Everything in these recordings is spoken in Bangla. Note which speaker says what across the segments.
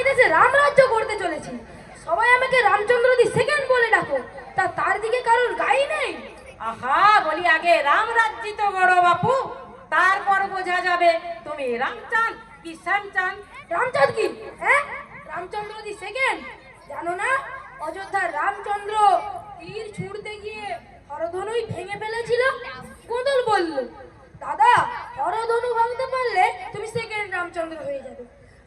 Speaker 1: দেশে রামরাজ্য করতে চলেছি। সবাই আমাকে রামচন্দ্র দি সেকেন্ড বলে ডাকো, তার দিকে কারোর গায়ে নেই।
Speaker 2: আহা, বলি আগে রামরাজ্যই তো বড় বাপু, তারপর বোঝা যাবে তুমি রামচাঁদ কি শ্যামচাঁদ।
Speaker 1: রামচাঁদ কি? হ্যাঁ, রামচন্দ্র দি সেকেন্ড জানো না? অযোধ্যার রামচন্দ্র তীর ছুঁড়তে গিয়ে হরধনুই ভেঙে ফেলেছিল। কোদল বলল, দাদা হরধনু ভাঙতে পারলে তুমি সেকেন্ড রামচন্দ্র হয়ে যাবে,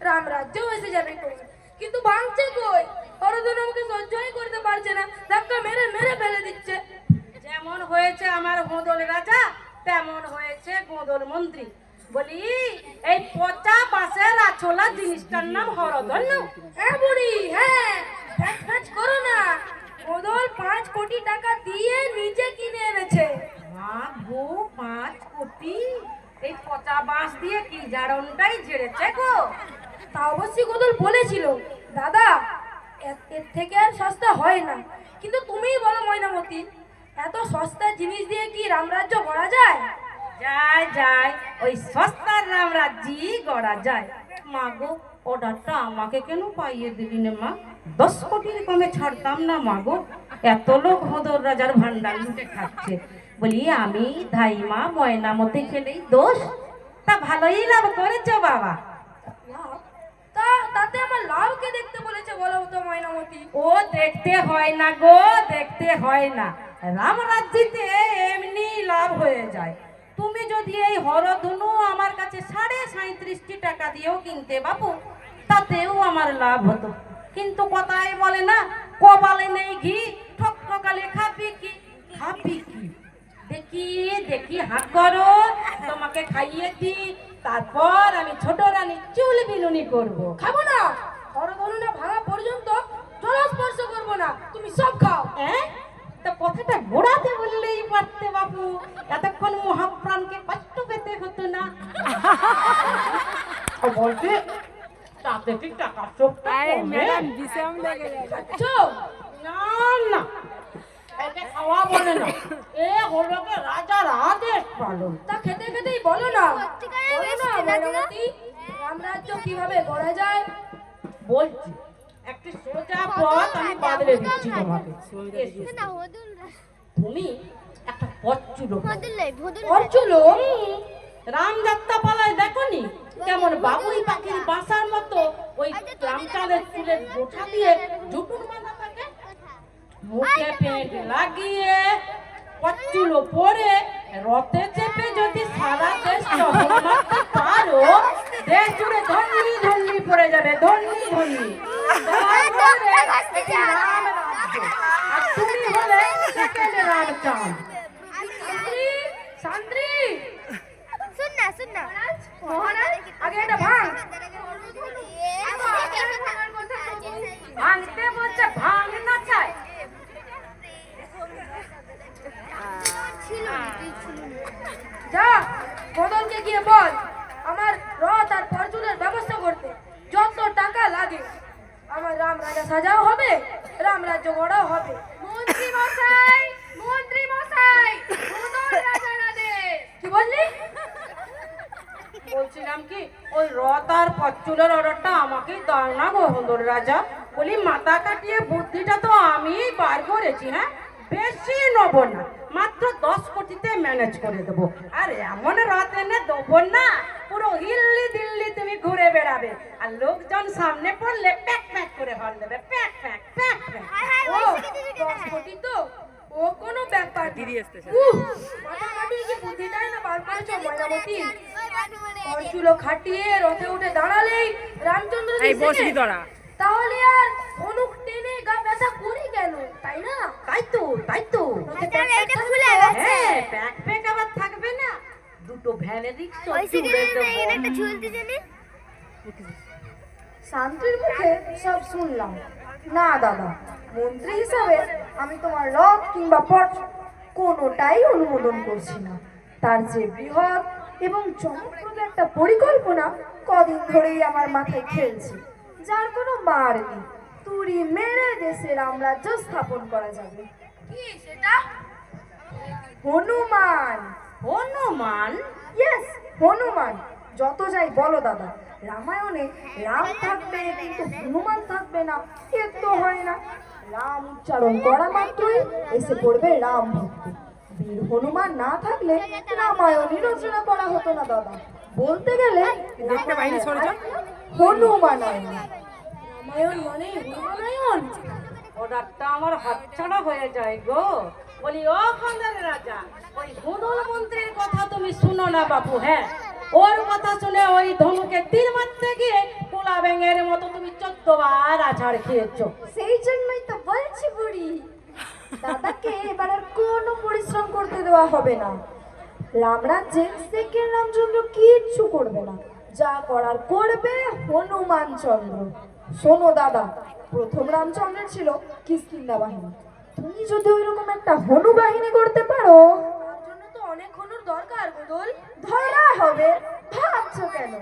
Speaker 1: রামরাজ্যও এসে যাবে তোমার। কিন্তু ভাঙছে কই? হরধনু আমাকে সহ্যই করতে পারছে না, ধাক্কা মেরে মেরে ফেলে দিচ্ছে।
Speaker 2: যেমন হয়েছে আমার গোদল রাজা, তেমন হয়েছে গোদল মন্ত্রী। বলি এই পচা বাঁশের আছোলা জিনিসটার নাম হরধনু।
Speaker 1: হ্যাঁ বুড়ি, হ্যাঁ, ফ্যাচ ফ্যাচ করো না। কোদল 5 কোটি টাকা দিয়ে নিজে কিনে এনেছে।
Speaker 2: গো 5 কোটি? এই পচা বাঁশ দিয়ে কি জারনটাই ঝেড়েছে গো।
Speaker 1: তা অবশ্যই কোদল বলেছিল, দাদা এর থেকে আর সস্তা হয় না। কিন্তু তুমিই বলো ময়নামতি, এত সস্তা জিনিস দিয়ে কি রামরাজ্য গড়া যায়?
Speaker 2: যায় যায়, ওই সস্তার রামরাজ্যই গড়া যায়। মা গো, অর্ডারটা আমাকে কেন পাইয়ে দিলি না মা? 10 কোটির কমে ছাড়তাম না মা গো। এত লোক হোদর রাজার ভান্ডার লুটে খাচ্ছে। বলি আমি ধাইমা ময়নামতি খেলেই দোষ? তা ভালোই লাভ করেছো বাবা।
Speaker 1: লাভ? তাতে আমার লাভকে দেখতে বলেছে বলো তো ময়নামতি?
Speaker 2: ও দেখতে হয় না গো, দেখতে হয় না। রামরাজ্যিতে এমনি লাভ হয়ে যায়। তুমি যদি এই হরধনু আমার কাছে 37.5 টাকা দিয়েও কিনতে বাপু, তাতেও আমার লাভ হতো। কিন্তু কথায় বলে না, কপালে নেই ঘি, ঠকঠকালে খাবি কি? খাবি কি? দেখি দেখি হাত করো, তোমাকে খাইয়ে দি, তারপর আমি ছোট রানী চুল বিনুনি করবো।
Speaker 1: খাবো না, হরধনু না ভাঙা পর্যন্ত জলস্পর্শ করবো না, তুমি সব খাও।
Speaker 2: হ্যাঁ, তা কথাটা ঘোরাতে বললেই পারতে বাপু, এতক্ষণ মহাপ্রাণকে কষ্ট পেতে হতো না। বলতে তাতে কি টাকা চোখটা কমে?
Speaker 1: আচ্ছা,
Speaker 2: না না, একে খাওয়া বলে না, এ হলো কে রাজার আদেশ পালন।
Speaker 1: তা খেতে খেতেই বলো না, বলো না ময়নামতি, রামরাজ্য কিভাবে গড়া যায়?
Speaker 2: বলছি, একটি সোজা পথ আমি বাদলে দিচ্ছি তোমাকে। তুমি একটা পথ চুলো
Speaker 1: অর্চুলো?
Speaker 2: রামযাত্রা পালায় দেখনি কেমন বাবুই পাখির বাসার মতো ওই রামচাঁদের চুলের গোঠা দিয়ে জুটুর বাঁধা থাকে, মুখে পেট লাগিয়ে পচুলো পরে রথে চেপে যদি সারা দেশ শহর মারতে পারো, দেশ জুড়ে ধন্যি ধন্যি পড়ে যাবে, ধন্যি ধন্যি। আর তুমি হলে সেকেন্ড রামচাঁদ।
Speaker 1: শান্তি, মহারাজ, আগে এটা ভাঙ।
Speaker 2: ভাঙতে বলছে, ভাঙ না চাই।
Speaker 1: যা, বদলকে গিয়ে বল আমার রথ আর ফরচুনের ব্যবস্থা করতে। যত টাকা লাগে, আমার রাম রাজা সাজাও হবে, রামরাজ্য গড়াও হবে। মন্ত্রী মশাই, মন্ত্রী মশাই, রাজার আদেশ। কি বললি?
Speaker 2: বলছিলাম কি, ওই রথ আর পচুলের অর্ডারটা আমাকেই দাও না গো হোদর রাজা। বলি মাথা কাটিয়ে বুদ্ধিটা তো আমি বার করেছি। হ্যাঁ, বেশি নেব না, মাত্র 10 কোটিতে ম্যানেজ করে দেবো। আর এমন রথ এনে দেবো না, পুরো হিল্লি দিল্লি তুমি ঘুরে বেড়াবে, আর লোকজন সামনে পড়লে প্যাক প্যাক করে হল দেবে, প্যাক প্যাক প্যাক প্যাক।
Speaker 1: ও 10 কোটি তো, ও কোনো ব্যাপার না। মাথা কাটিয়ে কি বুদ্ধিটাই না বার করেছো ময়নামতি? অর্চুলো খাটিয়ে রথে উঠে দাঁড়ালেই রামচন্দ্র তাহলে আর অনুক টেনে গা ব্যথা করি কেন, তাই না?
Speaker 2: তাই তো, তাই তো। হ্যাঁ, প্যাক প্যাক আবার থাকবে না, দুটো ভ্যানের রিক্সা জুড়ে দেবো।
Speaker 1: শান্তির মুখে সব শুনলাম। না দাদা, মন্ত্রী হিসাবে আমি তোমার রথ কিংবা পট কোনোটাই অনুমোদন করছি না। তার যে বৃহৎ এবং চমকপ্রদ একটা পরিকল্পনা কদিন ধরেই আমার মাথায় খেলছে, যার কোনো মার নেই। তুড়ি মেরে দেশে রামরাজ্য স্থাপন করা যাবে। কি সেটা? হনুমান।
Speaker 2: হনুমান?
Speaker 1: ইয়েস, হনুমান। যত যাই বলো দাদা, রামায়ণে রাম থাকবে কিন্তু হনুমান থাকবে না, এ তো হয় না। রাম উচ্চারণ করা মাত্রই এসে পড়বে রাম ভক্তি। বীর হনুমান না থাকলে রামায়ণই রচনা করা হতো না দাদা। বলতে গেলে হনুমানায়ণ। রামায়ণ মানে হনুমানায়ণ।
Speaker 2: অর্ডারটা আমার হাতছাড়া হয়ে যায় গো। বলি ও খন্ডের রাজা, ওই হুদল মন্ত্রীর কথা তুমি শুনো না বাপু। হ্যাঁ, ওর কথা শুনে ওই ধনুকে তীর মারতে গিয়ে পোলা ব্যাঙের মতো তুমি 14 বার আছাড় খেয়েছো।
Speaker 1: সেই জন্যই তো বলছি বুড়ি, দাদাকে এবার আর কোনো পরিশ্রম করতে দেওয়া হবে না। রামরাজ্যে সেকেন্ড রামচন্দ্র কিচ্ছু করবে না, যা করার করবে হনুমান চন্দ্র। শোনো দাদা, প্রথম রামচন্দ্রের ছিল কিষ্কিন্ধা বাহিনী, তুমি যদি ওইরকম একটা হনু বাহিনী করতে পারো, তার জন্য তো অনেক হনুর দরকার বদল। ধরা হবে ভাবছো কেন?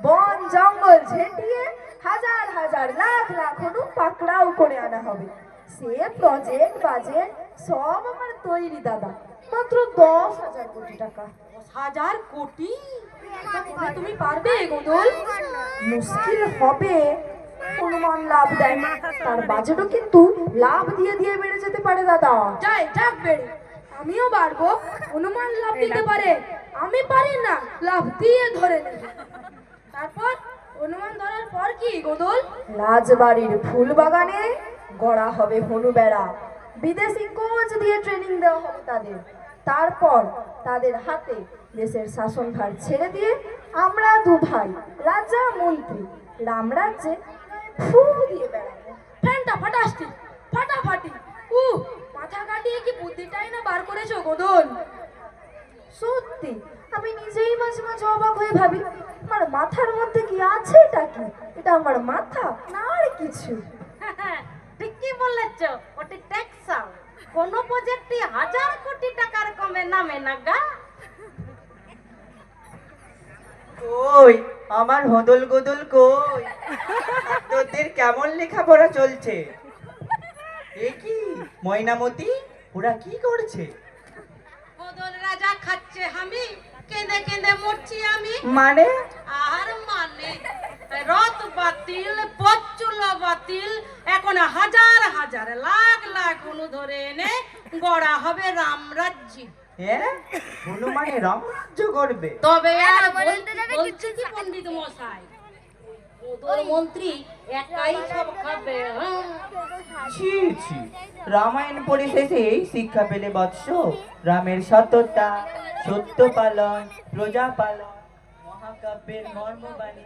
Speaker 1: বন জঙ্গল ঝেঁটিয়ে হাজার হাজার লাখ লাখ হনু পাকড়াও করে আনা হবে। সে প্রজেক্ট বাজেট সব আমার তৈরি দাদা, মাত্র 10,000 কোটি টাকা।
Speaker 2: 10,000 কোটি?
Speaker 1: তুমি পারবে গোদল? মুশকিল হবে, হনুমান লাভ দেয়, তার বাজেটও কিন্তু লাভ দিয়ে দিয়ে বেড়ে যেতে পারে দাদা। যাই যাক বেড়ে, আমিও পারবো। হনুমান লাভ দিতে পারে, আমি পারি না, লাভ দিয়ে ধরে নেবে। তারপর হনুমান ধরার পর কি গোদল? রাজবাড়ির ফুল বাগানে গড়া হবে হনু বেড়া, বিদেশি কোচ দিয়ে ট্রেনিং দেওয়া হবে তাদের। তারপর তাদের হাতে দেশের শাসনভার ছেড়ে দিয়ে আমরা দু ভাই রাজা মন্ত্রী রামরাজ্যে ফু দিয়ে বেড়াবো। ফ্যানটা ফাটাস্তি ফাটাফাটি। মাথা কাটিয়ে কি বুদ্ধিটাই না বার করেছো গোদল? সত্যি আমি নিজেই মাঝে মাঝে অবাক হয়ে ভাবি, আমার মাথার মধ্যে কি আছে? এটা কি? এটা আমার মাথা না আর কিছু?
Speaker 2: ঠিকই বলেছ, ওটি ট্যাক্সাল। কোন প্রজেক্টই 1000 কোটি টাকার কমে নামে না গা।
Speaker 3: কই আমার হদল গদল কই? তোদের কেমন লেখাপড়া চলছে? এ কি ময়নামতি, ওরা কি করছে?
Speaker 2: বদল রাজা খাচ্ছে আমি, কেঁদে কেঁদে মরছি আমি।
Speaker 3: মানে?
Speaker 2: আর মানে রথ বাতিল, পচ্চুল বাতিল, এখন হাজার হাজার লাখ লাখ হনু ধরে এনে গড়া হবে রামরাজ্য।
Speaker 3: হ্যাঁ, হনুমানে রামরাজ্য করবে?
Speaker 2: তবে বলছি কি পণ্ডিত মশাই, ওদের মন্ত্রী একাই সব খাবে।
Speaker 3: ছি ছি, রামায়ণ পড়ে শেষে এই শিক্ষা পেলে বৎস? রামের সততা, সত্য পালন, প্রজা পালন, মহাকাব্যের মর্মবাণী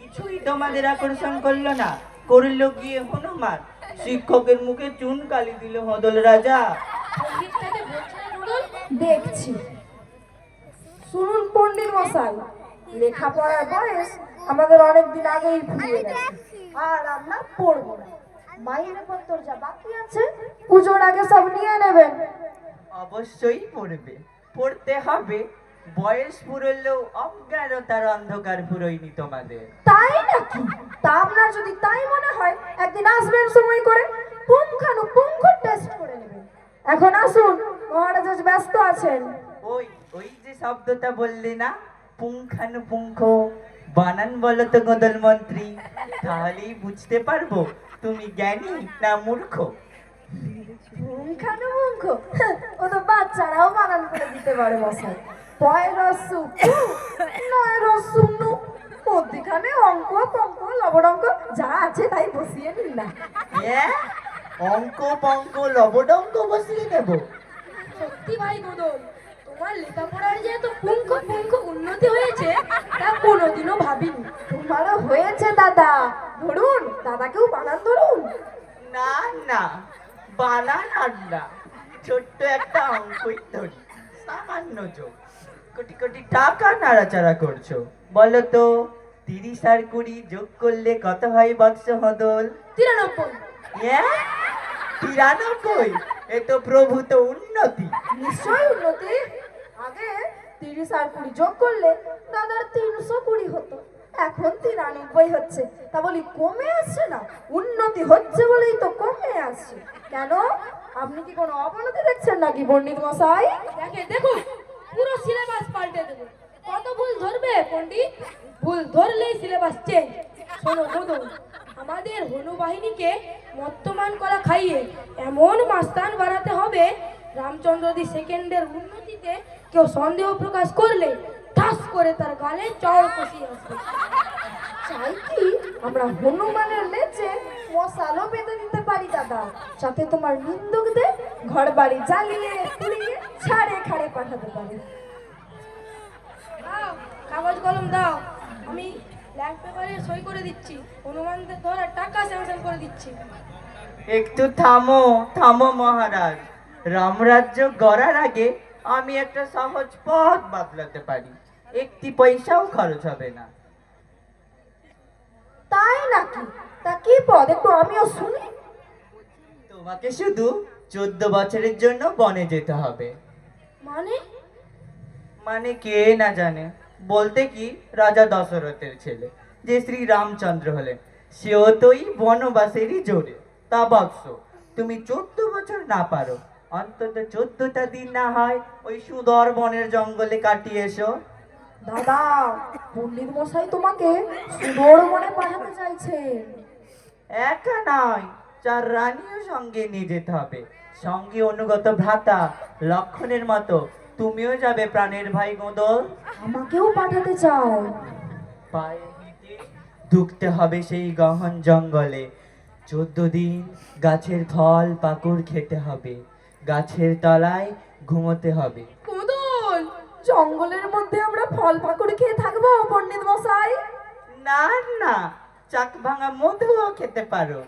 Speaker 3: কিছুই তোমাদের আকর্ষণ করলো না, করলো গিয়ে হনুমান। শিক্ষকের মুখে চুন কালি দিল হদল রাজা।
Speaker 1: দেখছি। শুনুন পণ্ডিত মশাই, লেখাপড়ার বয়স আমাদের অনেকদিন আগেই ফুরিয়ে গেছে, আর আমরা পড়বো না। মাইনে পত্র যা বাকি আছে পুজোর আগে সব নিয়ে নেবেন।
Speaker 3: অবশ্যই পড়বে, পড়তে হবে। বয়স পুরলেও অজ্ঞানতার অন্ধকার পুরোয়নি তোমাদের।
Speaker 1: তাই নাকি? তা আপনার যদি তাই মনে হয় একদিন আসবেন সময় করে, পুঙ্খানুপুঙ্খ টেস্ট করে নেবেন। এখন আসুন, মহারাজ আজ ব্যস্ত আছেন।
Speaker 3: ওই ওই যে শব্দটা বললে না, পুঙ্খানুপুঙ্খ, বানান বলো তো গদল মন্ত্রী, তাহলেই বুঝতে পারবো তুমি জ্ঞানী না মূর্খ।
Speaker 1: পুঙ্খানুপুঙ্খ ও তো বাচ্চারাও বানান করে দিতে পারে মশাই। পয় রসু নয় রসু নু, মধ্যিখানে অঙ্ক পঙ্ক লবডঙ্ক যা আছে তাই বসিয়ে নিন না।
Speaker 3: হ্যাঁ, অঙ্ক পঙ্ক লবডঙ্ক বসিয়ে দেব?
Speaker 1: সত্যি ভাই গোদল, তোমার লেখাপড়ার যে এত পুঙ্খ পুঙ্খ উন্নতি হয়েছে তা কোনোদিনও ভাবিনি। তোমারও হয়েছে দাদা, ধরুন দাদাকেও বানান ধরুন।
Speaker 3: না না, বানান আর না, ছোট্ট একটা অঙ্কই ধরি, সামান্য যোগ। কোটি কোটি টাকা নাড়াচাড়া করছো, বলো তো 30 আর 20 যোগ করলে কত হয় বৎস হদল?
Speaker 1: 93।
Speaker 3: হ্যাঁ, 93? এ তো প্রভূত উন্নতি।
Speaker 1: নিশ্চয়ই উন্নতি। আগে 30 আর 20 যোগ করলে দাদার 320 হতো, এখন 93 হচ্ছে। তা বলি কমে আসছে না, উন্নতি হচ্ছে বলেই তো কমে আসছে। কেন, আপনি কি কোনো অবনতি দেখছেন নাকি পণ্ডিত মশাই? দেখুন পুরো সিলেবাস পাল্টে দেবো, কত ভুল ধরবে পণ্ডিত? ভুল ধরলেই সিলেবাস চেঞ্জ। শোনো মদন, আমাদের হনু বাহিনীকে মর্তমান করা খাইয়ে এমন মাস্তান বানাতে হবে, রামচন্দ্র সেকেন্ডের উন্নতিতে কেউ সন্দেহ প্রকাশ করলে ঠাস করে তার গালে চড় কষিয়ে আসবে।
Speaker 4: চাই কি আমরা হনুমানের লেজে মশালও বেঁধে দিতে পারি দাদা, যাতে তোমার নিন্দুকদের ঘর বাড়ি জ্বালিয়ে পুড়িয়ে ছাড়ে খাড়ে পাঠাতে পারে।
Speaker 1: দাও কাগজ কলম দাও, আমি ব্ল্যাঙ্ক পেপারে সই করে দিচ্ছি, হনুমানদের ধরে টাকা স্যাংশন করে দিচ্ছি।
Speaker 3: একটু থামো থামো মহারাজ। রামরাজ্য গড়ার আগে আমি একটা সহজ পথ বাতলাতে পারি, একটি পয়সাও খরচ হবে না।
Speaker 4: তাই নাকি? তা কি পদ, একটু আমিও শুনি।
Speaker 3: তোমাকে শুধু 14 বছরের জন্য বনে যেতে হবে।
Speaker 1: মানে?
Speaker 3: মানে কে না জানে, বলতে কি রাজা দশরথের ছেলে যে শ্রী রামচন্দ্র হলেন, সেও তো এই বনবাসেরই জোরে। তা বৎস, তুমি 14 বছর না পারো, অন্তত 14টা দিন না হয় ওই সুন্দর বনের জঙ্গলে কাটিয়ে এসো।
Speaker 4: দাদা, পণ্ডিত মশাই তোমাকে সুদূর মনে পাঠাতে চাইছেন।
Speaker 3: একা নয়, 4 রানীও সঙ্গে নিয়ে যেতে হবে, সঙ্গে অনুগত ভ্রাতা লক্ষণের মতো তুমিও যাবে প্রাণের ভাই গোদল।
Speaker 4: আমাকেও পাঠাতে চাও?
Speaker 3: পায়ে হেঁটে ঢুকতে হবে সেই গহন জঙ্গলে, 14 দিন গাছের ফল পাকুড় খেতে হবে, গাছের তলায় ঘুমোতে হবে।
Speaker 1: কোদল,
Speaker 4: জঙ্গলের মধ্যে আমরা ফল পাকুড়ি খেয়ে থাকবো পণ্ডিত মশাই?
Speaker 3: না না, চাক ভাঙা মধুও খেতে পারো,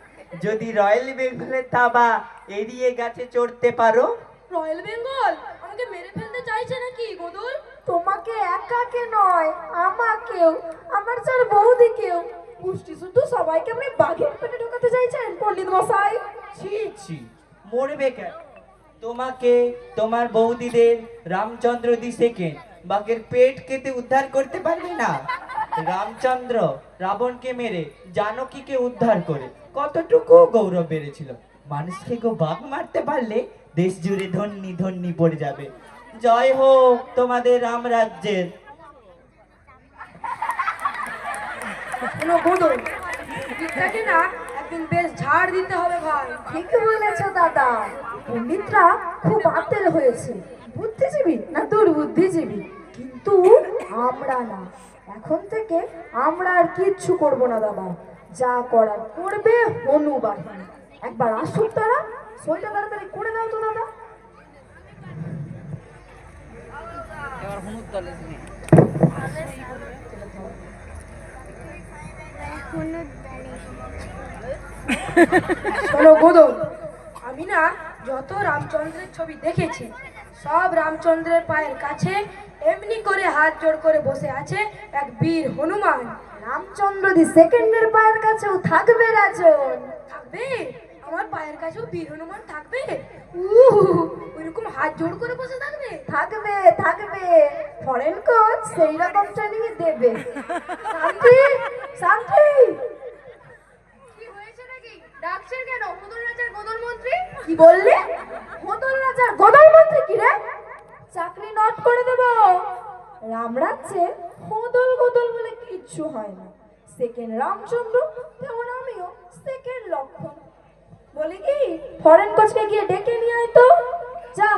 Speaker 3: যদি রয়্যাল বেঙ্গলের থাবা এড়িয়ে গাছে চড়তে পারো।
Speaker 1: রয়্যাল বেঙ্গল আমাকে মেরে ফেলতে চাইছে নাকি গোদল?
Speaker 4: তোমাকে একাকে নয়, আমাকেও, আমার 4 বৌদিকেও, পুষ্টি শুদ্ধ সবাইকে আপনি বাঘের পেটে ঢোকাতে চাইছেন পণ্ডিত মশাই?
Speaker 3: ছি ছি, মরবে কেন? তোমাকে, তোমার বৌদিদের রামচন্দ্র সেকেন্ড বাঘের পেট কেটে উদ্ধার করতে পারবে না? রামচন্দ্র রাবণকে মেরে জানকীকে উদ্ধার করে কতটুকু গৌরব বেড়েছিল। মানুষকে কেউ বাঘ মারতে পারলে দেশ জুড়ে ধন্যি ধন্যি পড়ে যাবে। জয় হোক তোমাদের রামরাজ্যের।
Speaker 1: শোনো গোদল, বিদ্যাকে না একদিন বেশ ঝাড় দিতে হবে ভাই।
Speaker 4: ঠিক বলেছো দাদা, পণ্ডিতরা খুব আতের হয়েছে, বুদ্ধিজীবী না দুর্বুদ্ধিজীবী, কিন্তু আমরা না। এখন থেকে আমরা আর কিচ্ছু করব না দাদা, যা করার করবে হনু বাহিনী। একবার আসুক তারা, সইটা তাড়াতাড়ি করে দাও তো দাদা।
Speaker 1: শোনো গোদল, আমি না যত রামচন্দ্রের ছবি দেখেছি, সব রামচন্দ্রের পায়ের কাছে এমনি করে হাত জোড় করে বসে আছে এক বীর হনুমান।
Speaker 4: রামচন্দ্র সেকেন্ডের পায়ের কাছেও থাকবে রাজন।
Speaker 1: থাকবে? আমার পায়ের কাছেও বীর হনুমান থাকবে? ওইরকম হাত জোড় করে বসে থাকবে?
Speaker 4: থাকবে থাকবে, ফরেন কোচ সেই রকম ট্রেনিং দেবে। শান্তি শান্তি,
Speaker 1: কি হয়েছে নাকি? ডাকছেন কেন? মুদল রাজার গোদল মন্ত্রী।
Speaker 4: কি বললে? গোদল রাজার গোদল মন্ত্রী কি রে? চাকরি নট করে দেব। রামরাজ্যে গোদল গোদল বলে কিচ্ছু হয় না। সেকেন্ড রামচন্দ্র, তেমন আমিও সেকেন্ড লক্ষণ। বলি কি, ফরেন কোচকে গিয়ে ডেকে নিয়ে আয় তো, যা।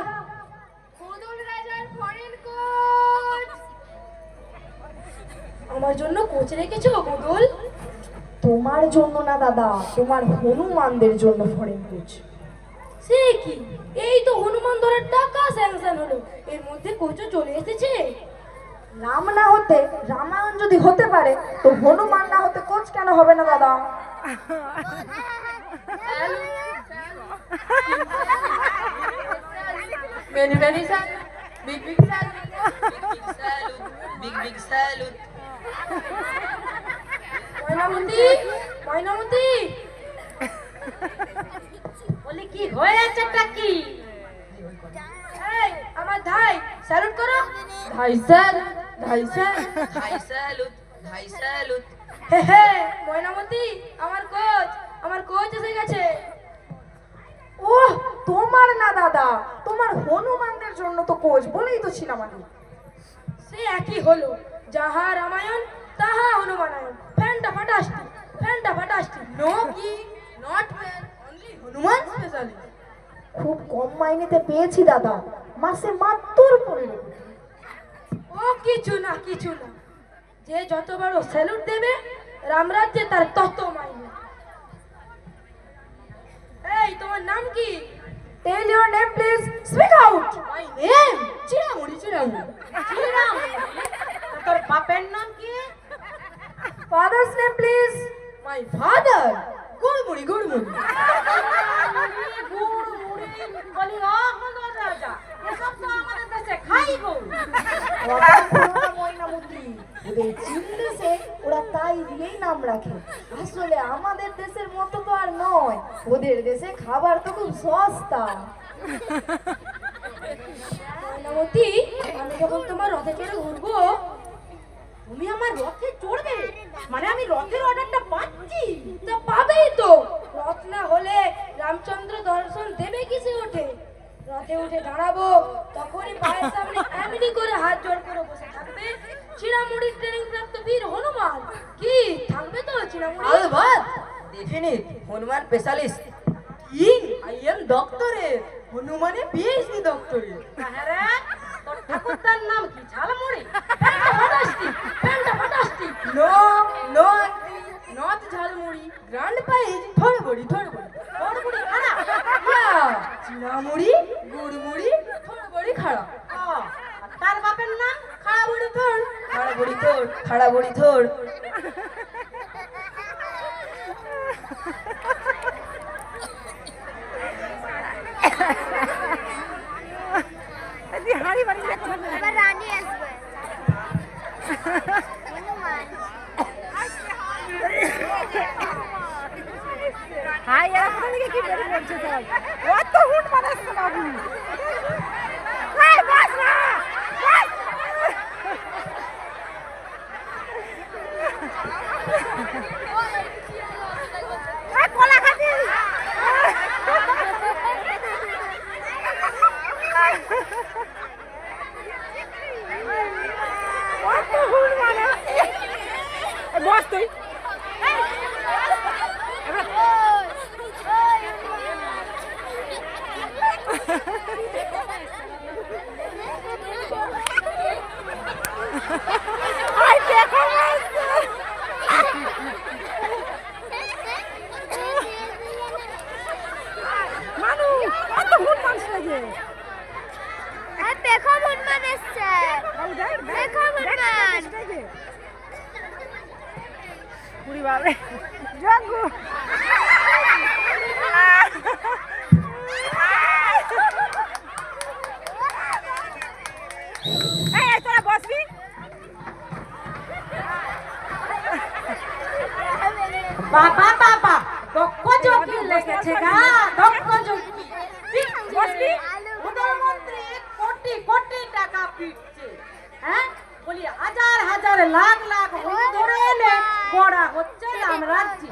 Speaker 1: গোদল রাজার ফরেন কোচ। আমার জন্য কোচ রেখেছো গোদল?
Speaker 4: তোমার জন্য না দাদা, তোমার হনুমানদের জন্য ফরেন কোচ।
Speaker 1: সে কি, এই তো হনুমান ধরার টাকা স্যাংশন হলো, এর মধ্যে কোচও চলে এসেছে।
Speaker 4: রাম না হতে রামায়ণ যদি হতে পারে, তো হনুমান না হতে কোচ কেন হবে না দাদা?
Speaker 1: Many many salute, big big salute, big big salute. Mainamati, Mainamati, বলি কি হয়েছেটা কি? এই আমার ধাই স্যালুট করো। ধাই স্যার, ধাই স্যার, ধাই স্যালুট, ধাই স্যালুট। হে হে ময়নামতি, আমার কোচ এসে গেছে।
Speaker 4: ওহ, তোমার না দাদা, তোমার হনুমানদের জন্য তো কোচ বলেই তো ছিলাম আমি।
Speaker 1: সে সে একই হলো, যাহা রামায়ণ তাহা হনুমানায়ণ। ফ্যানটা ফাটাস্টি, ফ্যানটা ফাটাস্টি। নো কি, not fan, only Hanuman specialist.
Speaker 4: খুব কম মাইনেতে পেয়েছি দাদা, মাসে মাত্র 15 কোটি।
Speaker 1: ও কিছু না, কিছু না। যে যত বড় স্যালুট দেবে রামরাজ্যে তার তত মাইনে। এই তোমার নাম কি?
Speaker 4: Tell your name please, speak out.
Speaker 1: My name চিড়ামুড়ি, চিড়ামুড়ি।
Speaker 2: তোর বাপের নাম কি?
Speaker 4: Father's name please.
Speaker 1: My father গুড়মুড়ি, গুড়মুড়ি।
Speaker 2: গুড় মুড়ি বলি ও হনুমান রাজা, এসব তো আমাদের দেশে খাই গো।
Speaker 4: ময়নামতি, ওদের চীন দেশে ওরা তাই দিয়েই নাম রাখে। আসলে আমাদের দেশের মতো তো আর নয়, ওদের দেশে খাবার তো খুব সস্তা।
Speaker 1: ময়নামতি, আমি যখন তোমার রথে চড়ে ঘুরবো,
Speaker 2: তুমি আমার রথে চড়বে? মানে আমি রথের অর্ডারটা পাচ্ছি?
Speaker 1: তা পাবেই তো। রথ না হলে রামচন্দ্র দর্শন দেবে কিসে ওঠে? রথে উঠে দাঁড়াবো, তখনই পায়ের সামনে এমনি করে হাত জোড় করে বসে থাকবে চিড়ামুড়ির ট্রেনিং প্রাপ্ত বীর হনুমান। কি থাকবে তো চিড়ামুড়ি?
Speaker 3: আলবাত, definite Hanuman specialist.
Speaker 1: King, I am doctorate, হনুমানে পিএইচডি ডক্টরেট।
Speaker 2: হ্যাঁ, তোর ঠাকুরদার নাম কি? ঝালমুড়ি?
Speaker 1: Fantastic, fantastic. No no aunty, not ঝালমুড়ি, গ্র্যান্ড প্রাইজ থড়বড়ি, থড়বড়ি।
Speaker 2: থড়বড়ি খাড়া?
Speaker 1: চিড়ামুড়ি, গুড়মুড়ি, থড়বড়ি খাড়া।
Speaker 2: আর তার বাপের নাম?
Speaker 1: খাড়াবড়ি থড়।
Speaker 3: খাড়া বড়ি থোড়, খাড়া বড়ি থোড়।
Speaker 5: এবার রানী আসবে হনুমান
Speaker 6: হাই এরা কোথা থেকে কি বের করছে সব কত হুট বানাচ্ছে বাবু এই বাস না বাস এই কলা খাতি কত হুট বানাচ্ছে বস তুই আই দেখো মানু কত হুট মানুষ লাগে
Speaker 5: দেখো হনুমান এসছে দেখো হনুমান
Speaker 6: পুরি বাবা জগু এই তোরা বসবি
Speaker 2: বাবা বাবা দক্ষ যোগী লেগেছে গা, দক্ষ যোগী।
Speaker 6: বসবি
Speaker 2: প্রধানমন্ত্রী কোটি কোটি টাকা পিটছে, হ্যাঁ বলি হাজার হাজার লাখ লাখ হই ধরে এলে গড়া হচ্ছে রামরাজ্যে।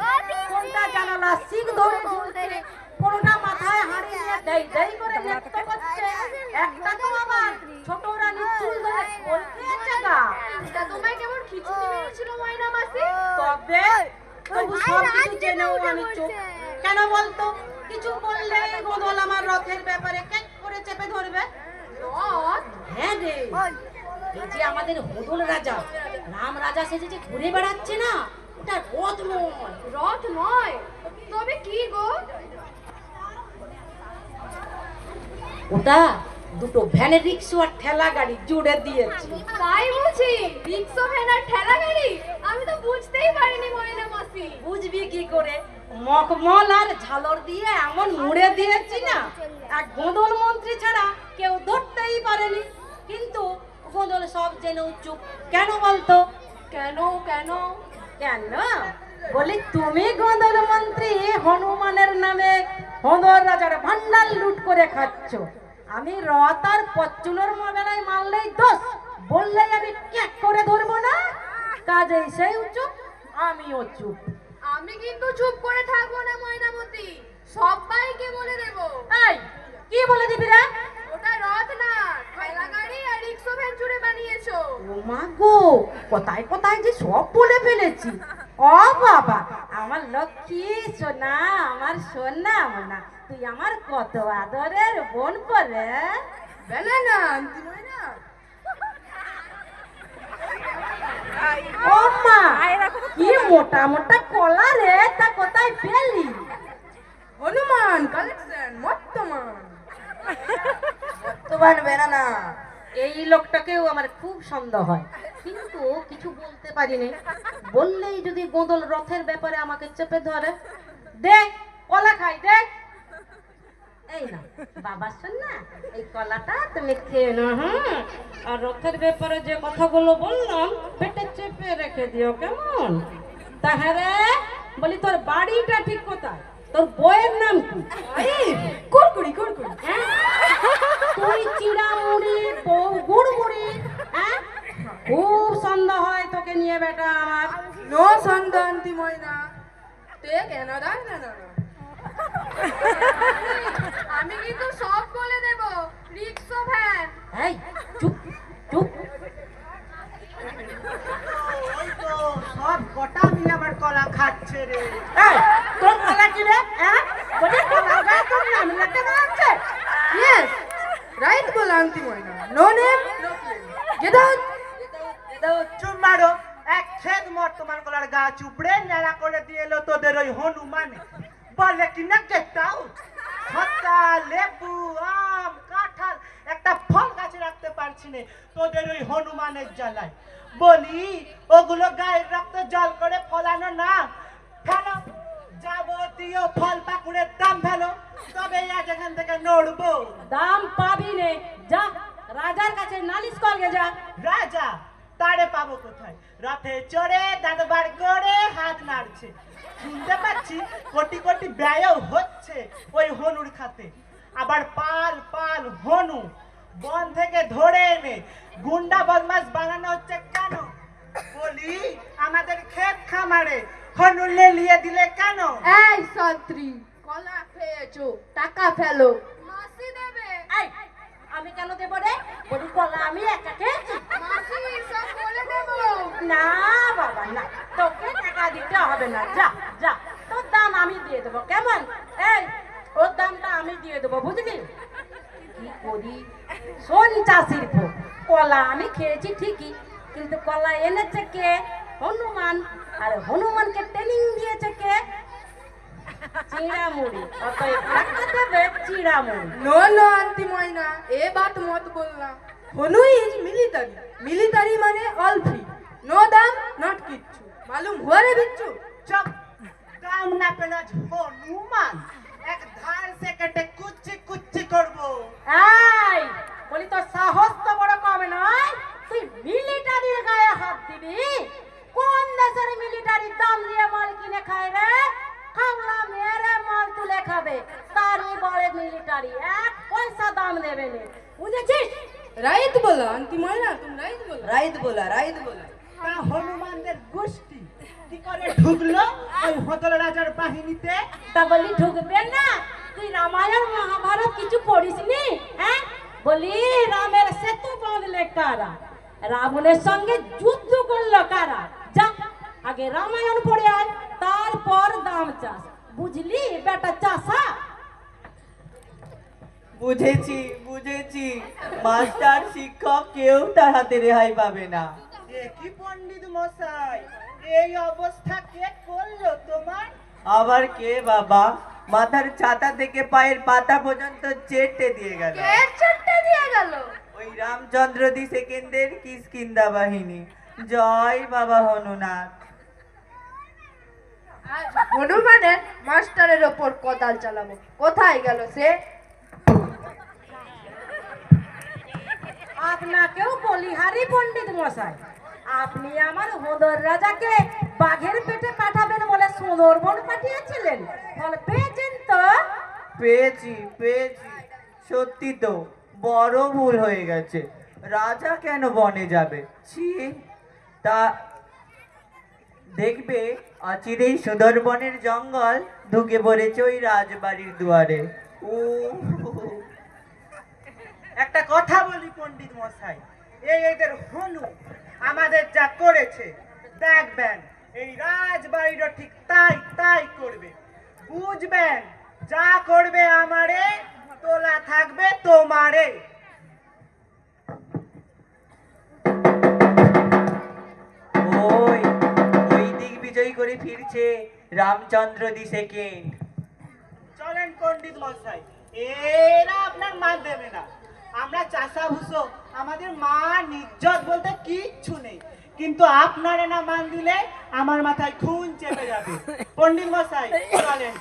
Speaker 2: কোনটা জানালা শিখ ধরে ঝুলছে, কোনটা মাথায় হাঁড়ি নিয়ে দেই দেই করে নৃত্য করছে, একটা তো আবার ছোট রানীর চুল ধরে বলতেছে গা।
Speaker 1: তা তোমায় কেমন খিচুড়ি মেরেছিল ময়না মাসি?
Speaker 2: তবে তবু সব কিছু জেনেও আমি চুপ কেন বলতো? কিছু বললে গোদল আমার রথের ব্যাপারে কেক করে চেপে ধরবে। হ্যাঁ রে, এই যে আমাদের হোদল রাজা রাম রাজা সেজে যে ঘুরে বেড়াচ্ছে না, ওটা রথ নয়।
Speaker 1: রথ নয় তবে কি গো?
Speaker 2: ওটা দুটো ভ্যানের রিক্সা আর ঠেলা গাড়ি জুড়ে দিয়েছি।
Speaker 1: তাই বুঝি রিক্সা ভ্যান আর ঠেলা গাড়ি? আমি তো বুঝতেই পারিনি ময়না মাসি।
Speaker 2: বুঝবি কি করে? মখমল আর ঝালর দিয়ে এমন মুড়ে দিয়েছি না, এক গোদল মন্ত্রী ছাড়া কেউ ধরতেই পারেনি। কিন্তু গোদল সব জেনেও চুপ কেন বলতো?
Speaker 1: কেন কেন?
Speaker 2: কেন বলি, তুমি গোদল মন্ত্রী হনুমানের নামে হোদল রাজার ভান্ডার লুট করে খাচ্ছ। আমি রথ আর পচ্চুলোর মোবাইলে মারলেই দোষ, বললেই আমি কেক করে ধরবো না। কাজেই সেই চুপ, আমিও চুপ।
Speaker 1: আমি কিন্তু চুপ করে থাকবো না ময়নামতি, সবাইকে বলে দেব।
Speaker 2: এই কি বলে দিবি রে?
Speaker 1: ওটা রথ না,
Speaker 5: ঠেলা গাড়ি আর রিক্সা ভ্যান জুড়ে বানিয়েছো।
Speaker 2: ও মা গো, কোথায় কোথায় যে সব বলে ফেলেছি। ও বাবা, আমার লক্ষ্মী সোনা, আমার সোনা মোনা, তুই আমার কত আদরের বোন পরে।
Speaker 1: বেলা না আন্টি ময়না।
Speaker 2: ও মা, কি মোটা মোটা কলা রে, তা কোথায় পেলি?
Speaker 1: হনুমান কালেকশন মত্তমান।
Speaker 3: তোমার বেনা না।
Speaker 2: এই লোকটাকেও আমার খুব সন্দেহ হয়, কিন্তু কিছু বলতে পারিনি। বললেই যদি গোদল রথের ব্যাপারে আমাকে চেপে ধরে। দেখ কলা খাই, দেখ। এই না বাবা, শোন না, এই কলাটা তুমি খেয়ে না। হ্যাঁ, আর রথের ব্যাপারে যে কথাগুলো বললাম পেটে চেপে রেখে দিও, কেমন? তাহারে বলি, তোর বাড়িটা ঠিক কোথায়? তোর বইয়ের নাম কি?
Speaker 1: কুরকুরি কুরকুরি।
Speaker 2: হ্যাঁ? তুই চিড়ামুড়ি, বউ গুড়মুড়ি। হ্যাঁ, খুব সন্দেহ হয় তোকে নিয়ে বেটা আমার।
Speaker 1: নো সন্দেহ আন্টি ময়না। তে কেন দাঁড় না না না।
Speaker 5: আমি কিন্তু সব বলে দেব। Rickshaw van.
Speaker 2: এই চুপ চুপ।
Speaker 3: ওই তো সব কটা মিলে আমার কলা খাচ্ছে রে।
Speaker 2: এই তোর কলা কি রে? হ্যাঁ, বলে কলা গায়ে তোর নাম লেখা আছে।
Speaker 1: ইয়েস, রাইট বল aunty Moyna. No name no claim. Get out.
Speaker 3: চুপ মারো। এক খেদ মর তোমার কলার গাছ উপড়ে নেড়া করে দিয়ে এলো তোদের ওই হনুমান। বলে কি না গেট আউট। খত্তা, লেবু, আম, কাঁঠাল একটা ফল গাছে রাখতে পারছি না তোদের ওই হনুমানের জ্বালায়। বলি ওগুলো গায়ের রক্ত জল করে ফলানো না। ফেলো যাবতীয় ফল পাকুড়ের দাম ফেলো, তবে আজ এখান থেকে নড়বো।
Speaker 2: দাম পাবি নে, যা রাজার কাছে নালিশ করগে যা।
Speaker 3: রাজা তারে পাবো কোথায়? রথে চড়ে দাঁত বার করে হাত নাড়ছে, শুনতে পাচ্ছি কোটি কোটি ব্যয়ও হচ্ছে ওই হনুর খাতে। আবার পাল পাল হনু বন থেকে ধরে এনে গুন্ডা বদমাস বানানো হচ্ছে কেন? বলি আমাদের ক্ষেত খামারে হনু লেলিয়ে দিলে কেন?
Speaker 1: এই সন্ত্রী, কলা খেয়েছো, টাকা ফেলো।
Speaker 5: মাসি দেবে।
Speaker 2: এই, আমি কেন দেব রে? বলি কলা আমি একা খেয়েছি?
Speaker 5: মাসি সব বলে দেব।
Speaker 2: না বাবা না, তোকে টাকা দিতে হবে না। যা যা, তোর দাম আমি দিয়ে দেবো, কেমন? এই, ওর দামটা আমি দিয়ে দেবো, বুঝলি? কি করি শোন চাষির পো, কলা আমি খেয়েছি ঠিকই, কিন্তু কলা এনেছে কে? হনুমান। আর হনুমানকে ট্রেনিং দিয়েছে কে? চিড়ামুড়ি। অতএব টাকা দেবে চিড়ামুড়ি।
Speaker 1: नो नो आंटी मोइना, ए बात मत बोलना। हनु इज मिलिटरी। मिलिटरी माने ऑल फ्री, नो दाम नॉट किच्छु। मालूम हुआ रे बिच्चू?
Speaker 3: চুপ। দাম না পেলে হনুমান এক ধার সে কেটে কুচি কুচি করবো।
Speaker 2: এই, বলি তোর সাহস তো বড় কম নয়, তুই মিলিটারির গায়ে হাত দিবি? কোন দেশের মিলিটারি দাম দিয়ে মাল কিনে খায় রে? খাওয়া মেরে মাল তুলে খাবে, তারই বড় মিলিটারি, এক পয়সা দাম দেবে না, বুঝেছিস?
Speaker 1: राइट बोला आंटी मोइना, तुम राइट बोला।
Speaker 3: রাইত বলা। তা হনুমানদের গোষ্ঠী কি করে ঢুকলো ওই হতল রাজার বাহিনীতে?
Speaker 2: তা বলি ঢুকবে না? তুই রামায়ণ মহাভারত কিছু পড়িসনি? হ্যাঁ, বলি রামের সেতু বাঁধলে কারা? রাবণের সঙ্গে যুদ্ধ করলো কারা? যা আগে রামায়ণ পড়ে আয়, তারপর দাম চাস, বুঝলি বেটা চাষা?
Speaker 3: বুঝেছি বুঝেছি, মাস্টার শিক্ষক কেউ তার হাতে রেহাই পাবে না। কি পণ্ডিত মশাই, এই অবস্থা কে করলো তোমার? আবার কে বাবা? মাথার ছাতা থেকে পায়ের পাতা পর্যন্ত চেটে দিয়ে গেল।
Speaker 5: কে চট্টে দিয়ে গেল?
Speaker 3: ওই রামচন্দ্র দি সেকেন্ডের কিষ্কিন্ধা বাহিনী। জয় বাবা হনুনাথ।
Speaker 1: आज হনুমানের মাস্টারের ওপর কোদাল চালাবো। কোথায় গেল সে?
Speaker 2: আপনাকেও বলিহারি পণ্ডিত মশাই, আপনি আমার হোদর রাজাকে বাঘের পেটে পাঠাবেন বলে সুন্দরবন পাঠিয়েছিলেন, ফল পেয়েছেন তো?
Speaker 3: পেয়েছি পেয়েছি, সত্যি তো বড় ভুল হয়ে গেছে। রাজা কেন বনে যাবে? ছি, তা দেখবে অচিরেই সুন্দরবনের জঙ্গল ঢুকে পড়েছে ওই রাজবাড়ির দুয়ারে। ও
Speaker 7: একটা কথা বলি পণ্ডিত মশাই, এদের হনু আমাদের যা করেছে দেখবেন এই রাজবাড়িটা ঠিক তাই তাই করবে, বুঝবেন? যা করবে আমারে তোলা থাকবে তোমারে।
Speaker 3: ওই ওই দিক বিজয়ী করে ফিরছে রামচন্দ্র দি সেকেন্ড।
Speaker 7: চলেন পণ্ডিত মশাই, এরা আপনার মান দেবে না। আমরা চাষা ভুষো, আমাদের মান ইজ্জত বলতে কিচ্ছু নেই, কিন্তু আপনারা না মান দিলে আমার মাথায় খুন চেপে যাবে। পণ্ডিত মশাই চলেন,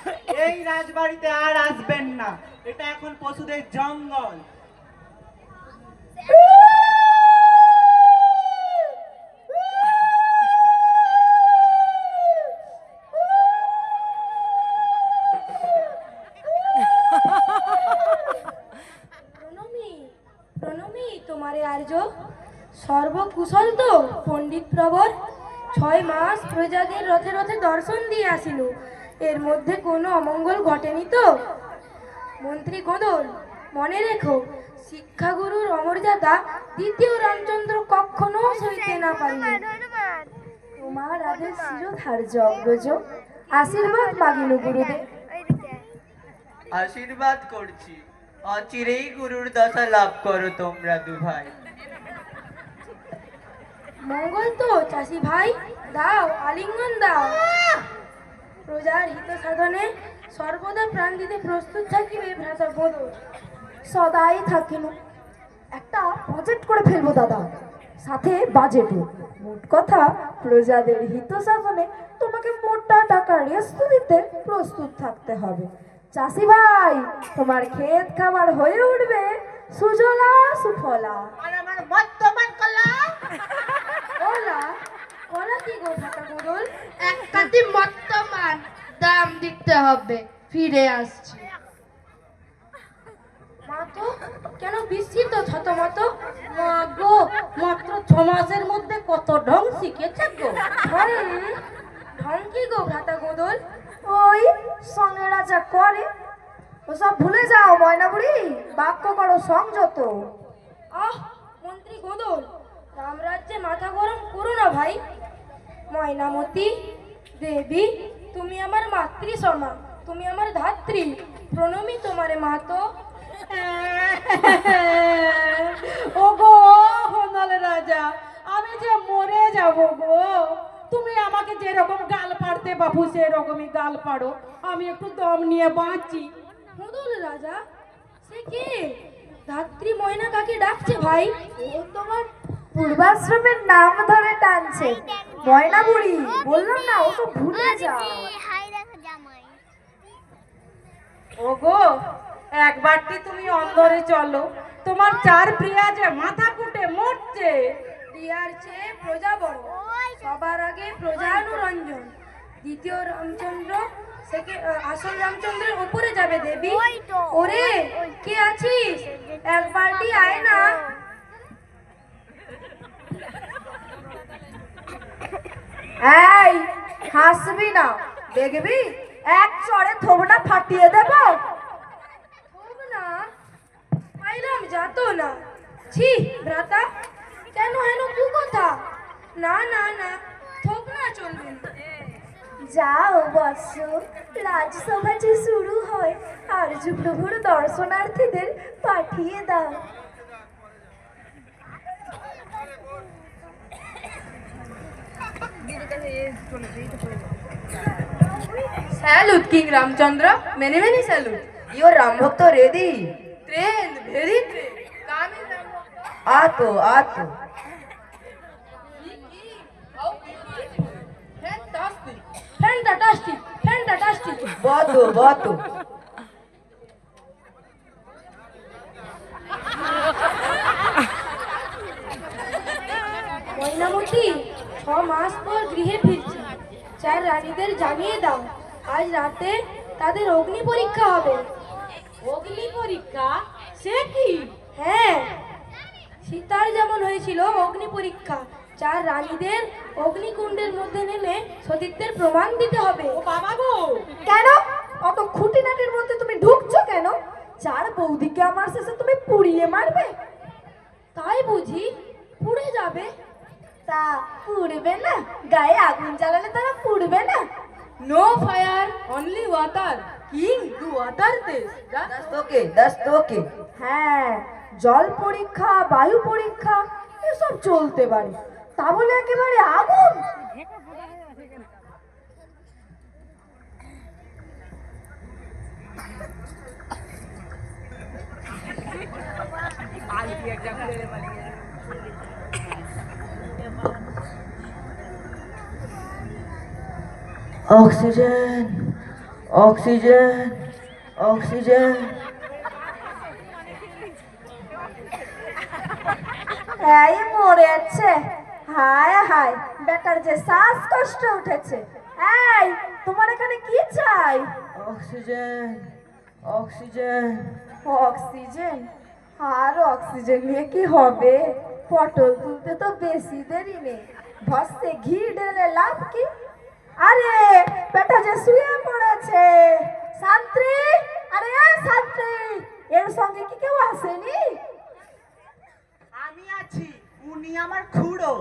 Speaker 7: এই রাজবাড়িতে আর আসবেন না, এটা এখন পশুদের জঙ্গল।
Speaker 1: প্রণমী প্রণমী তোমারে আর্য, সর্বকুশল তো পণ্ডিত প্রবর? 6 মাস প্রজাদের রথে রথে দর্শন দিয়ে আসিল, এর মধ্যে কোনো অমঙ্গল ঘটেনি তো? মন্ত্রী গোদল, মনে রেখো, শিক্ষাগুরুর অমর্যাদা দ্বিতীয় রামচন্দ্র কখনো সইতে না পারিল।
Speaker 4: তোমার আদেশ শিরোধার্য অগ্রজ, আশীর্বাদ মাগিল গুরুদেব।
Speaker 3: আশীর্বাদ করছি, অচিরেই গুরুর দশা লাভ করো তোমরা দুভাই।
Speaker 1: মঙ্গল তো চাষি ভাই, দাও আলিঙ্গন দাও। প্রজার হিত সাধনে সর্বদা প্রাণ দিতে প্রস্তুত থাকিবে ভ্রাতা গোদল।
Speaker 4: সদাই থাকিনু। একটা প্রজেক্ট করে ফেলবো দাদা, সাথে বাজেটও। মোট কথা, প্রজাদের হিত সাধনে তোমাকে মোটা টাকা রেস্ত দিতে প্রস্তুত থাকতে হবে। চাষি ভাই, তোমার ক্ষেত খাবার হয়ে উঠবে সুজলা সুফলা।
Speaker 7: আর আমার বর্তমান কলা
Speaker 1: কলা? কলা কি গো ভ্রাতা গোদল?
Speaker 5: এক কাটি বর্তমান দাম দিতে হবে, ফিরে আসছি।
Speaker 1: মা তো কেন বিস্মিত ছতমত?
Speaker 2: মা গো, মাত্র 6 মাসের মধ্যে কত ঢং শিখেছে গো।
Speaker 1: ঢং কি গো ভ্রাতা গোদল?
Speaker 4: ওই সঙ্গে রাজা করে, ওসব ভুলে যাও ময়না বুড়ি, বাক্য করো সংযত।
Speaker 1: আহ মন্ত্রী গোদল, রামরাজ্যে মাথা গরম করো না ভাই। ময়নামতি দেবী, তুমি আমার মাতৃ সমা, তুমি আমার ধাত্রী। প্রণমী তোমারে মা তো।
Speaker 2: ও গো হনল রাজা, আমি যে মরে যাব গো। তুমি আমাকে যেরকম গাল পাড়তে বাবু সেরকমই গাল পাড়ো, আমি একটু দম নিয়ে বাঁচি।
Speaker 1: মুদল রাজা, সে কে? ধাত্রী ময়না কাকে ডাকছে ভাই?
Speaker 4: ও তোমার পূর্বাশ্রমের নাম ধরে টানছে। ময়না বুড়ি, বললাম না ওসব ভুলে যাও।
Speaker 5: হাই দেখা জামাই।
Speaker 2: ও গো, একবারটি তুমি অন্দরে চলো, তোমার 4 প্রিয়া যে মাথা কুটে মরছে।
Speaker 1: প্রিয়ার চেয়ে প্রজা বড়, সবার আগে প্রজানুরঞ্জন। দ্বিতীয় রামচন্দ্র আসল রামচন্দ্রের উপরে যাবে দেবী। ওরে কে আছিস? একবারটি আয় না।
Speaker 4: এই হাসবি না, দেখবি এক চড়ে থোবনা ফাটিয়ে দেব।
Speaker 1: হোক না, পাইলাম যাত না। ছি ভ্রাতা, কেন হেন কু কথা? না না না, থোক না চলবে না।
Speaker 4: যাও বৎস, রাজসভা যে শুরু হয়, আরজু প্রভুর দর্শনার্থীদের পাঠিয়ে দাও।
Speaker 1: Salute king Ramchandra, many many salute.
Speaker 3: Your রামভক্ত ready?
Speaker 1: Train, very train. Coming রামভক্ত।
Speaker 3: আতো আতো।
Speaker 1: Fantastic, fantastic, fantastic.
Speaker 3: বতো বতো।
Speaker 1: ময়নামতি, 6 মাস পর গৃহে ফিরছি। 4 রানীদের জানিয়ে দাও, আজ রাতে তাদের অগ্নি পরীক্ষা হবে।
Speaker 2: অগ্নি পরীক্ষা? সে কি?
Speaker 1: হ্যাঁ, সীতার যেমন হয়েছিল অগ্নি পরীক্ষা, 4 রানীদের অগ্নিকুণ্ডের মধ্যে নেমে সতীত্বের প্রমাণ দিতে হবে।
Speaker 2: ও বাবা গো,
Speaker 4: কেন অত খুঁটিনাটির মধ্যে তুমি ঢুকছো কেন? 4 বৌদিকে আমার শেষে তুমি পুড়িয়ে মারবে?
Speaker 1: তাই বুঝি পুড়ে যাবে?
Speaker 4: তা পুড়বে না? গায়ে আগুন জ্বালালে তারা পুড়বে না?
Speaker 1: No fire only water, king do water test.
Speaker 3: দস্তকে
Speaker 4: হ্যাঁ, জল পরীক্ষা, বায়ু পরীক্ষা এসব চলতে পারে, তা বলে একেবারে আগুন?
Speaker 3: Oxygen oxygen oxygen.
Speaker 4: এই মরেছে, হায় হায়, বেটার যে শ্বাসকষ্ট উঠেছে। এই, তোমার এখানে কি চাই?
Speaker 3: Oxygen oxygen.
Speaker 4: অক্সিজেন? আর অক্সিজেন নিয়ে কি হবে? পটল তুলতে তো বেশি দেরি নেই, ভস্তে ঘি ঢেলে লাভ কি? আরে বেটা যে শুয়ে পড়েছে। শান্তি, আরে এই শান্তি, এর সঙ্গে কি কেউ আসেনি?
Speaker 7: আমি আছি, উনি আমার খুড়ো।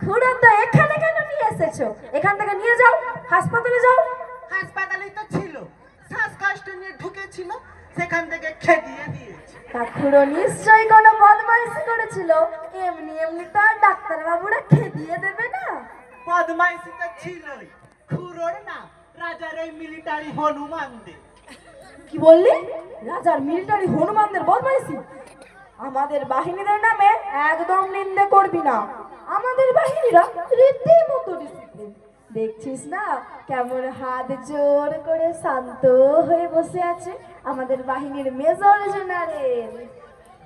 Speaker 4: খুড়ো তো এখানে কেন নিয়ে এসেছো? এখান থেকে নিয়ে যাও, হাসপাতালে যাও।
Speaker 7: হাসপাতালেই তো ছিল, শ্বাসকষ্ট নিয়ে ঢুকেছিল, সেখান থেকে খেদিয়ে দিয়েছে।
Speaker 4: তা খুড়ো নিশ্চয়ই কোনো বদমাইশি করেছিল, এমনি এমনি তো আর ডাক্তারবাবুরা খেদিয়ে দেবে না।
Speaker 7: বদমাইশি তো ছিলই, খুড়োর না রাজার এই মিলিটারি হনুমানদের।
Speaker 4: কি বললি? রাজার মিলিটারি হনুমানদের বদমাইশি? আমাদের বাহিনীদের নামে একদম নিন্দে করবি না। আমাদের বাহিনীরা রীতিমতো ডিসিপ্লিন। দেখছিস না কেমন হাত জোর করে শান্ত হয়ে বসে আছে আমাদের বাহিনীর মেজর জেনারেল।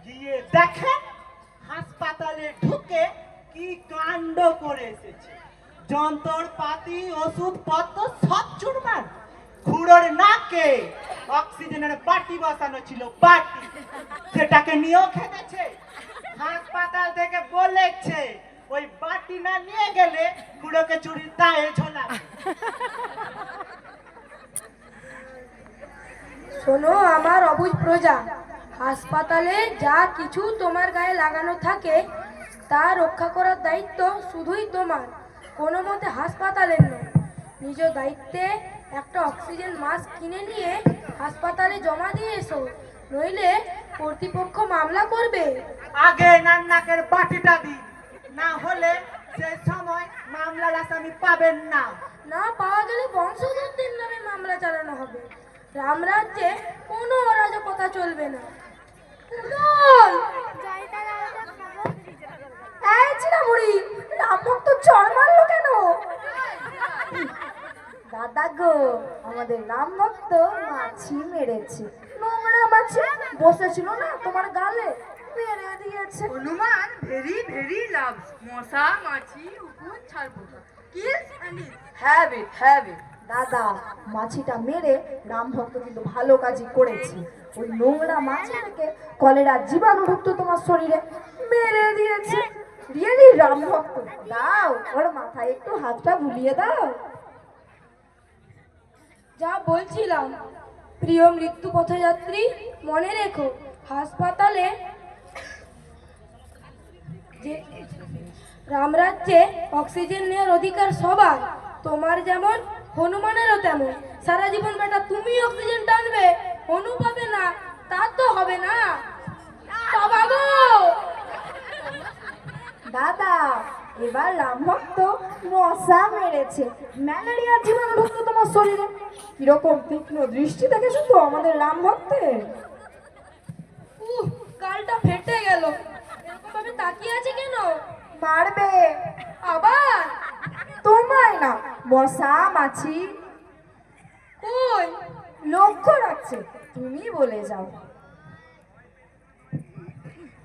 Speaker 7: গিয়ে দেখেন হাসপাতালে ঢুকে কি কাণ্ড করে এসেছে। যন্ত্রপাতি, ওষুধপত্র সব চুরমার। খুড়োর নাকে অক্সিজেনের বাটি বসানো ছিল, বাটি, সেটাকে নিয়েও খেতেছে। হাসপাতাল থেকে বলেছে ওই বাটি না নিয়ে গেলে খুড়োকে চুরির দায়ে ঝোলাবে।
Speaker 1: শোনো আমার অবুঝ প্রজা, হাসপাতালে যা কিছু তোমার গায়ে লাগানো থাকে তা রক্ষা করার দায়িত্ব শুধুই তোমার, কোনো মতে হাসপাতালের নয়। নিজ দায়িত্বে একটা অক্সিজেন মাস্ক কিনে নিয়ে হাসপাতালে জমা দিয়ে এসো, নইলে কর্তৃপক্ষ মামলা করবে।
Speaker 7: আগে নাকের বাটিটা দিন, না হলে সেই সময় মামলার আসামি পাবেন না।
Speaker 1: না পাওয়া গেলে বংশধরদের নামে মামলা চালানো হবে। রামরাজ্যে কোনো অরাজকতা চলবে না। উদয়!
Speaker 4: এই চিনামুড়ি, রামভক্ত চড় মারলো কেন? দাদা গো, আমাদের রামভক্ত মাছি মেরেছে। নোংরা মাছি বসেছিল না তোমার গালে, মেরে দিয়েছে।
Speaker 1: হনুমান ভেরি ভেরি লাভ মশা, মাছি, উকুন, ছারপোকা। Kills and have it.
Speaker 4: দাদা, মাছিটা মেরে রামভক্ত কিন্তু ভালো কাজই করেছে। ওই নোংরা মাছি থেকে কলেরা জীবাণু ঢুকতো তোমার শরীরে, মেরে দিয়েছে। রিয়েলি রামভক্ত। দাও, ওর মাথায় একটু হাতটা বুলিয়ে দাও।
Speaker 1: যা বলছিলাম, প্রিয় মৃত্যু পথযাত্রী, মনে রেখো হাসপাতালে যে রামরাজ্যে অক্সিজেন নেওয়ার অধিকার সবার, তোমার যেমন হনুমানেরও তেমন। সারা জীবন বেটা তুমি অক্সিজেন টানবে, হনু পাবে না, তা তো হবে না। বাবা গো!
Speaker 4: দাদা, এবার রামভক্ত মশা মেরেছে, ম্যালেরিয়া জীবাণু ঢুকতো তোমার শরীরে। কিরকম তীক্ষ্ণ দৃষ্টি দেখেছো তো আমাদের রামভক্তের।
Speaker 1: গালটা ফেটে গেল, এরকম ভাবে তাকিয়ে আছে কেন?
Speaker 4: মারবে
Speaker 1: আবার?
Speaker 4: তোমায় না, মশা মাছি
Speaker 1: কই?
Speaker 4: লক্ষ্য রাখছে, তুমি বলে যাও।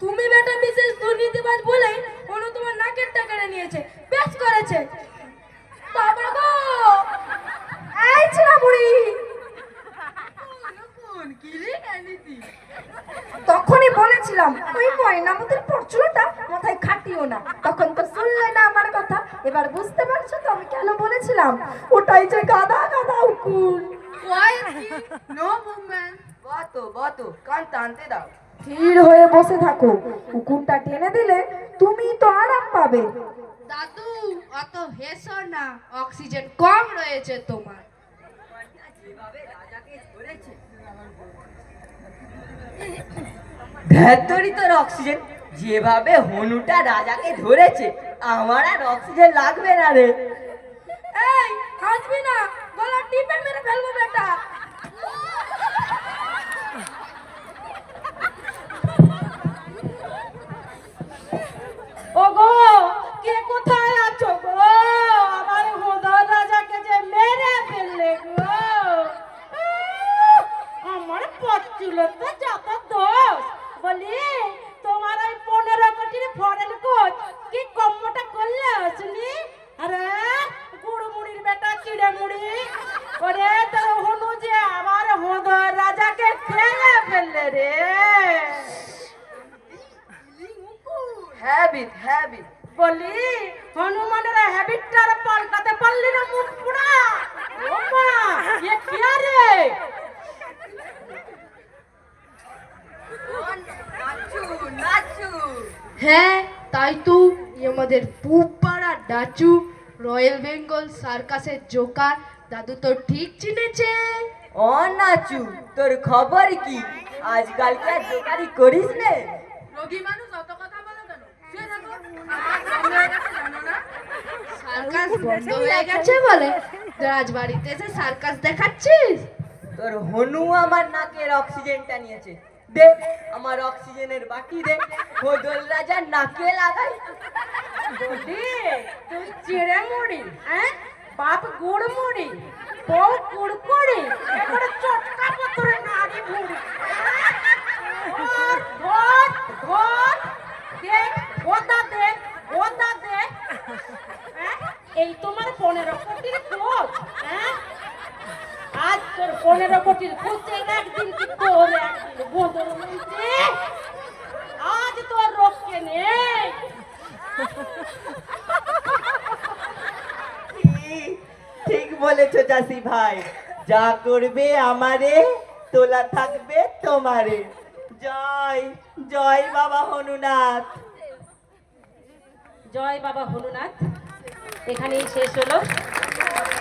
Speaker 1: তুমি বেটা বিশেষ দুর্নীতিবাজ বলে অনু তোমার নাকের কেড়ে নিয়েছে, বেশ করেছে। বাবা গো!
Speaker 4: এই চিনামুড়ি, তখনই বলেছিলাম ওই ময়নামতির পরচুলোটা মাথায় খাটিও না, তখন তো শুনলে না আমার কথা। এবার বুঝতে পারছো তো আমি কেন বলেছিলাম? ওটাই যে গাদা গাদা উকুন।
Speaker 1: No movement.
Speaker 3: বতো কান টানতে দাও।
Speaker 4: স্থির হয়ে বসে থাকো। উকুনটা টেনে দিলে তুমি তো আরাম পাবে।
Speaker 5: দাদু অত হেসো না, অক্সিজেন কম রয়েছে তোমার।
Speaker 3: ধ্যাত্তরি তোর অক্সিজেন, যেভাবে হনুটা রাজাকে ধরেছে আমার আর অক্সিজেন লাগবে না রে।
Speaker 1: এই হাসবি না, গলা টিপে মেরে ফেলবো বেটা।
Speaker 2: ওগো, কে কোথায় আছো গো? আমার হোদার রাজাকে যে মেরে ফেললে গো। আমার পচুলো তো যত দোষ। বলি তোমার ওই 15 কোটির ফরেন কোচ কি কম্মটা করলে শুনি? আরে গুড়মুড়ির বেটা চিড়ে মুড়ি, ওরে তোর হনু যে আমার হোদার রাজাকে খেয়ে ফেললে রে। হ্যাবিট বলি হনুমানের হ্যাবিটটার পাল্টাতে পারলি না মুখ পুরা। ও মা, এ কি রে?
Speaker 5: হ্যাঁ তাই তো, আমাদের পুপাড়া ডাচু, রয়্যাল বেঙ্গল সার্কাসের জোকার। দাদু তো ঠিক চিনেছে।
Speaker 3: ও নাচু, তোর খবর কি? আজকাল কি আর জোকারি করিস নে?
Speaker 1: রোগী মানুষ অত কথা বলো কেন? শুয়ে থাকো। জানো না?
Speaker 5: সার্কাস বন্ধ হয়ে গেছে বলে রাজবাড়িতে এসে সার্কাস দেখাচ্ছিস?
Speaker 3: তোর হনু আমার নাকের অক্সিজেনটা নিয়েছে। দে আমার অক্সিজেনের বাটি দে, খোদল রাজা নাকে লাগাই।
Speaker 2: বলি তুই চিড়ে মুড়ি, হ্যাঁ বাপ গুড় মুড়ি, বউ কুড়কুড়ি, এবারে চটকা পত্রে নাড়ি ভুড়ি। ধর ধর, দেখ ওদা দেখ, ওদা দেখ। হ্যাঁ, এই তোমার 15 কোটির কোচ। হ্যাঁ, আজ তোর 15 কোটির কোচে একদিন কি তোর একদিন বদল হয়েছে। আজ তোর রক্ষে নেই।
Speaker 3: ঠিক বলেছো চাষি ভাই, যা করবে আমারে, তোলা থাকবে তোমারে। জয় জয় বাবা হনুনাথ।
Speaker 2: জয় বাবা হনুনাথ। এখানেই শেষ হলো।